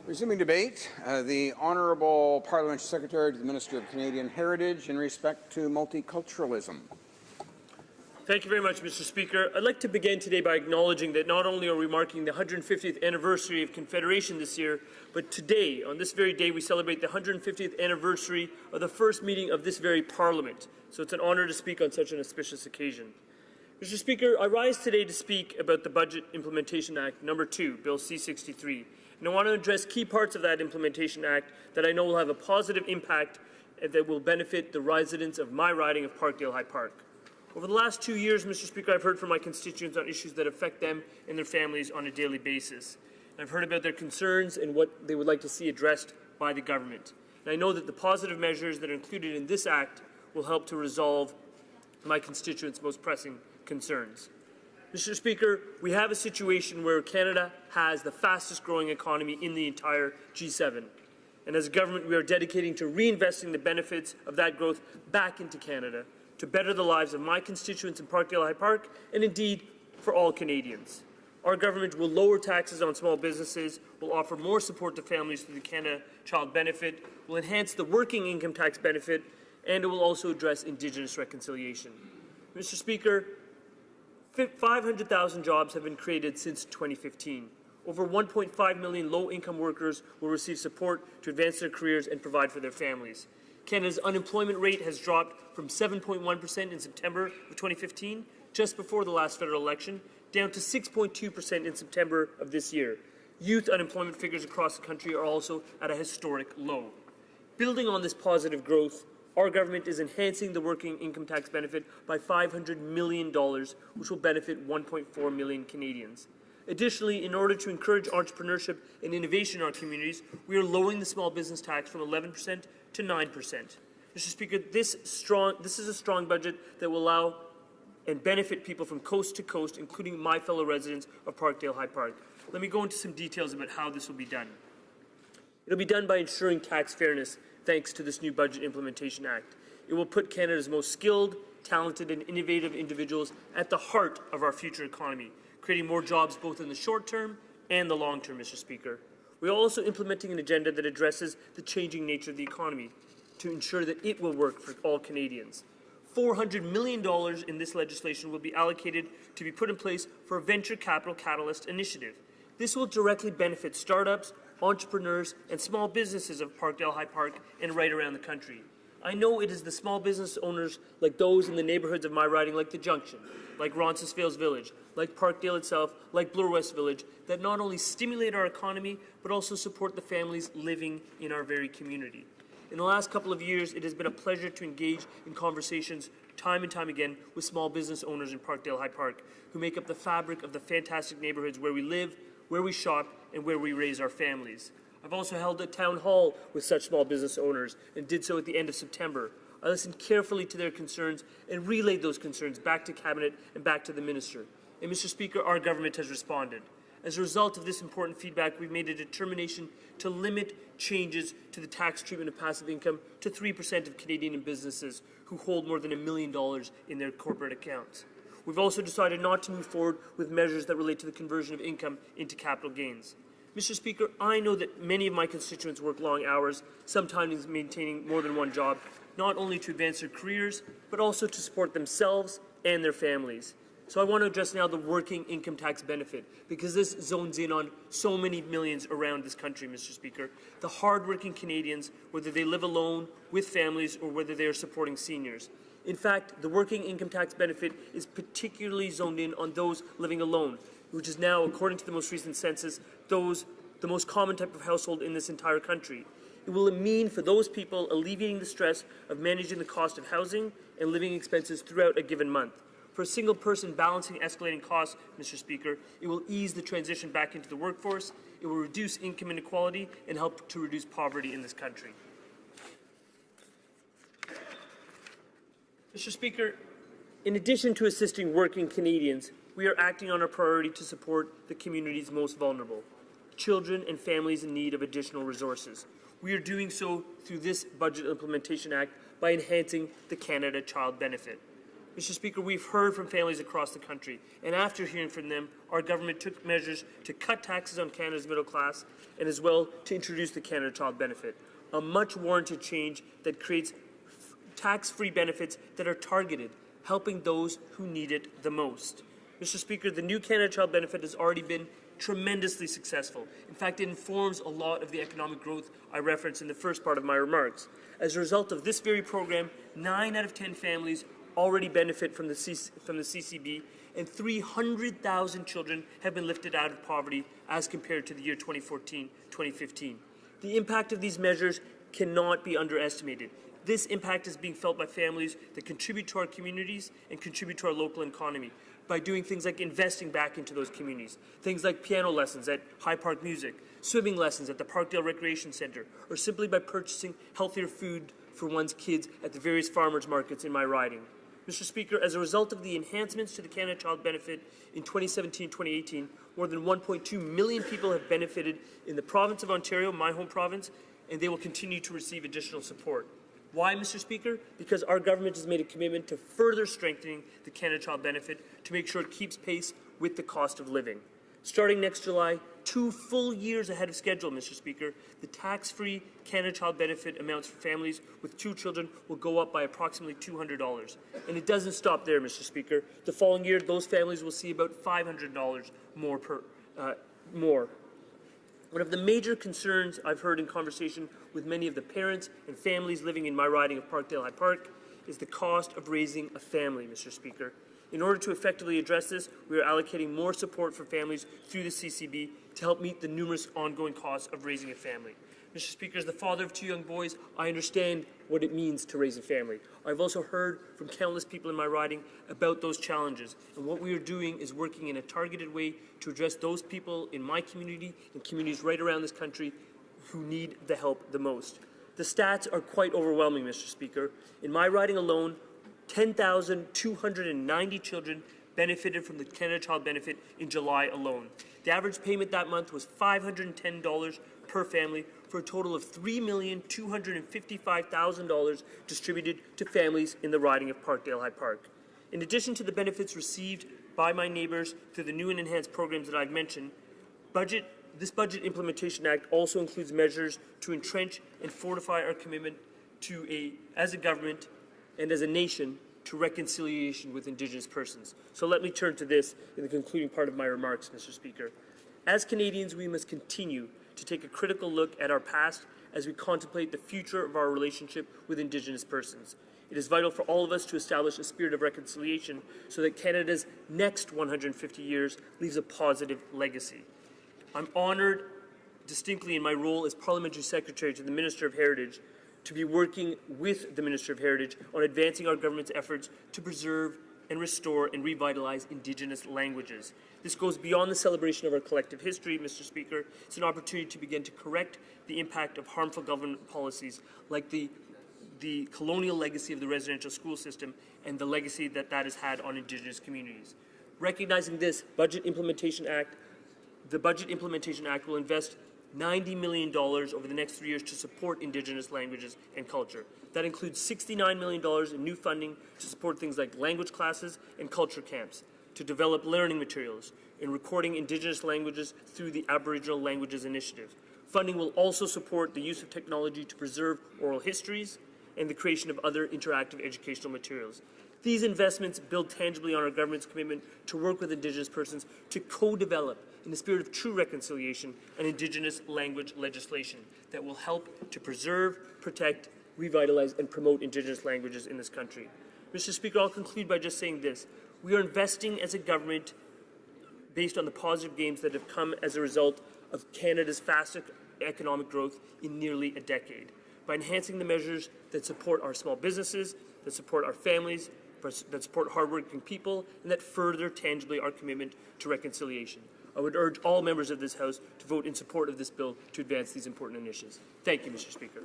Resuming debate, the Honourable Parliamentary Secretary to the Minister of Canadian Heritage in respect to multiculturalism. Thank you very much, Mr. Speaker. I'd like to begin today by acknowledging that not only are we marking the 150th anniversary of Confederation this year, but today, on this very day, we celebrate the 150th anniversary of the first meeting of this very Parliament. So it's an honour to speak on such an auspicious occasion. Mr. Speaker, I rise today to speak about the Budget Implementation Act No. 2, Bill C-63, and I want to address key parts of that Implementation Act that I know will have a positive impact that will benefit the residents of my riding of Parkdale High Park. Over the last 2 years, Mr. Speaker, I've heard from my constituents on issues that affect them and their families on a daily basis. And I've heard about their concerns and what they would like to see addressed by the government. And I know that the positive measures that are included in this Act will help to resolve my constituents' most pressing concerns. Mr. Speaker, we have a situation where Canada has the fastest growing economy in the entire G7. And as a government, we are dedicating to reinvesting the benefits of that growth back into Canada to better the lives of my constituents in Parkdale High Park and indeed for all Canadians. Our government will lower taxes on small businesses, will offer more support to families through the Canada Child Benefit, will enhance the working income tax benefit, and it will also address Indigenous reconciliation. Mr. Speaker, 500,000 jobs have been created since 2015. Over 1.5 million low-income workers will receive support to advance their careers and provide for their families. Canada's unemployment rate has dropped from 7.1% in September of 2015, just before the last federal election, down to 6.2% in September of this year. Youth unemployment figures across the country are also at a historic low. Building on this positive growth, our government is enhancing the working income tax benefit by $500 million, which will benefit 1.4 million Canadians. Additionally, in order to encourage entrepreneurship and innovation in our communities, we are lowering the small business tax from 11% to 9%. Mr. Speaker, this is a strong budget that will allow and benefit people from coast to coast, including my fellow residents of Parkdale High Park. Let me go into some details about how this will be done. It will be done by ensuring tax fairness thanks to this new Budget Implementation Act. It will put Canada's most skilled, talented and innovative individuals at the heart of our future economy, creating more jobs both in the short term and the long term, Mr. Speaker. We are also implementing an agenda that addresses the changing nature of the economy to ensure that it will work for all Canadians. $400 million in this legislation will be allocated to be put in place for a venture capital catalyst initiative. This will directly benefit startups, entrepreneurs, and small businesses of Parkdale High Park and right around the country. I know it is the small business owners like those in the neighbourhoods of my riding, like the Junction, like Roncesvalles Village, like Parkdale itself, like Bloor West Village, that not only stimulate our economy, but also support the families living in our very community. In the last couple of years, it has been a pleasure to engage in conversations time and time again with small business owners in Parkdale High Park, who make up the fabric of the fantastic neighbourhoods where we live, where we shop, and where we raise our families. I've also held a town hall with such small business owners and did so at the end of September. I listened carefully to their concerns and relayed those concerns back to Cabinet and back to the Minister. And Mr. Speaker, our government has responded. As a result of this important feedback, we've made a determination to limit changes to the tax treatment of passive income to 3% of Canadian businesses who hold more than $1 million in their corporate accounts. We've also decided not to move forward with measures that relate to the conversion of income into capital gains. Mr. Speaker, I know that many of my constituents work long hours, sometimes maintaining more than one job, not only to advance their careers, but also to support themselves and their families. So I want to address now the working income tax benefit, because this zones in on so many millions around this country, Mr. Speaker. The hardworking Canadians, whether they live alone, with families, or whether they are supporting seniors. In fact, the working income tax benefit is particularly zoned in on those living alone, which is now, according to the most recent census, the most common type of household in this entire country. It will mean for those people alleviating the stress of managing the cost of housing and living expenses throughout a given month. For a single person balancing escalating costs, Mr. Speaker, it will ease the transition back into the workforce, it will reduce income inequality, and help to reduce poverty in this country. Mr. Speaker, in addition to assisting working Canadians, we are acting on our priority to support the community's most vulnerable, children and families in need of additional resources. We are doing so through this Budget Implementation Act by enhancing the Canada Child Benefit. Mr. Speaker, we've heard from families across the country, and after hearing from them, our government took measures to cut taxes on Canada's middle class and as well to introduce the Canada Child Benefit, a much-warranted change that creates tax-free benefits that are targeted, helping those who need it the most. Mr. Speaker, the new Canada Child Benefit has already been tremendously successful. In fact, it informs a lot of the economic growth I referenced in the first part of my remarks. As a result of this very program, 9 out of 10 families already benefit from the CCB, and 300,000 children have been lifted out of poverty as compared to the year 2014-2015. The impact of these measures cannot be underestimated. This impact is being felt by families that contribute to our communities and contribute to our local economy by doing things like investing back into those communities, things like piano lessons at High Park Music, swimming lessons at the Parkdale Recreation Centre, or simply by purchasing healthier food for one's kids at the various farmers markets in my riding. Mr. Speaker, as a result of the enhancements to the Canada Child Benefit in 2017-2018, more than 1.2 million people have benefited in the province of Ontario, my home province, and they will continue to receive additional support. Why, Mr. Speaker? Because our government has made a commitment to further strengthening the Canada Child Benefit to make sure it keeps pace with the cost of living. Starting next July, 2 full years ahead of schedule, Mr. Speaker, the tax-free Canada Child Benefit amounts for families with 2 children will go up by approximately $200. And it doesn't stop there, Mr. Speaker. The following year, those families will see about $500 more. One of the major concerns I've heard in conversation with many of the parents and families living in my riding of Parkdale High Park is the cost of raising a family, Mr. Speaker. In order to effectively address this, we are allocating more support for families through the CCB to help meet the numerous ongoing costs of raising a family. Mr. Speaker, as the father of 2 young boys, I understand what it means to raise a family. I've also heard from countless people in my riding about those challenges, and what we are doing is working in a targeted way to address those people in my community and communities right around this country who need the help the most. The stats are quite overwhelming, Mr. Speaker. In my riding alone, 10,290 children benefited from the Canada Child Benefit in July alone. The average payment that month was $510 per family for a total of $3,255,000 distributed to families in the riding of Parkdale High Park. In addition to the benefits received by my neighbours through the new and enhanced programs that I've mentioned, this Budget Implementation Act also includes measures to entrench and fortify our commitment as a government and as a nation to reconciliation with Indigenous persons. So let me turn to this in the concluding part of my remarks, Mr. Speaker. As Canadians, we must continue to take a critical look at our past as we contemplate the future of our relationship with Indigenous persons. It is vital for all of us to establish a spirit of reconciliation so that Canada's next 150 years leaves a positive legacy. I'm honoured distinctly in my role as Parliamentary Secretary to the Minister of Heritage to be working with the Minister of Heritage on advancing our government's efforts to preserve and restore and revitalize Indigenous languages. This goes beyond the celebration of our collective history, Mr. Speaker. It's an opportunity to begin to correct the impact of harmful government policies like the colonial legacy of the residential school system and the legacy that has had on Indigenous communities. Recognizing this, the Budget Implementation Act will invest $90 million over the next 3 years to support Indigenous languages and culture. That includes $69 million in new funding to support things like language classes and culture camps, to develop learning materials, in recording Indigenous languages through the Aboriginal Languages Initiative. Funding will also support the use of technology to preserve oral histories and the creation of other interactive educational materials. These investments build tangibly on our government's commitment to work with Indigenous persons to co-develop, in the spirit of true reconciliation, an Indigenous language legislation that will help to preserve, protect, revitalize, and promote Indigenous languages in this country. Mr. Speaker, I'll conclude by just saying this. We are investing as a government based on the positive gains that have come as a result of Canada's fastest economic growth in nearly a decade. By enhancing the measures that support our small businesses, that support our families, that support hardworking people, and that further tangibly our commitment to reconciliation. I would urge all members of this House to vote in support of this bill to advance these important initiatives. Thank you, Mr. Speaker.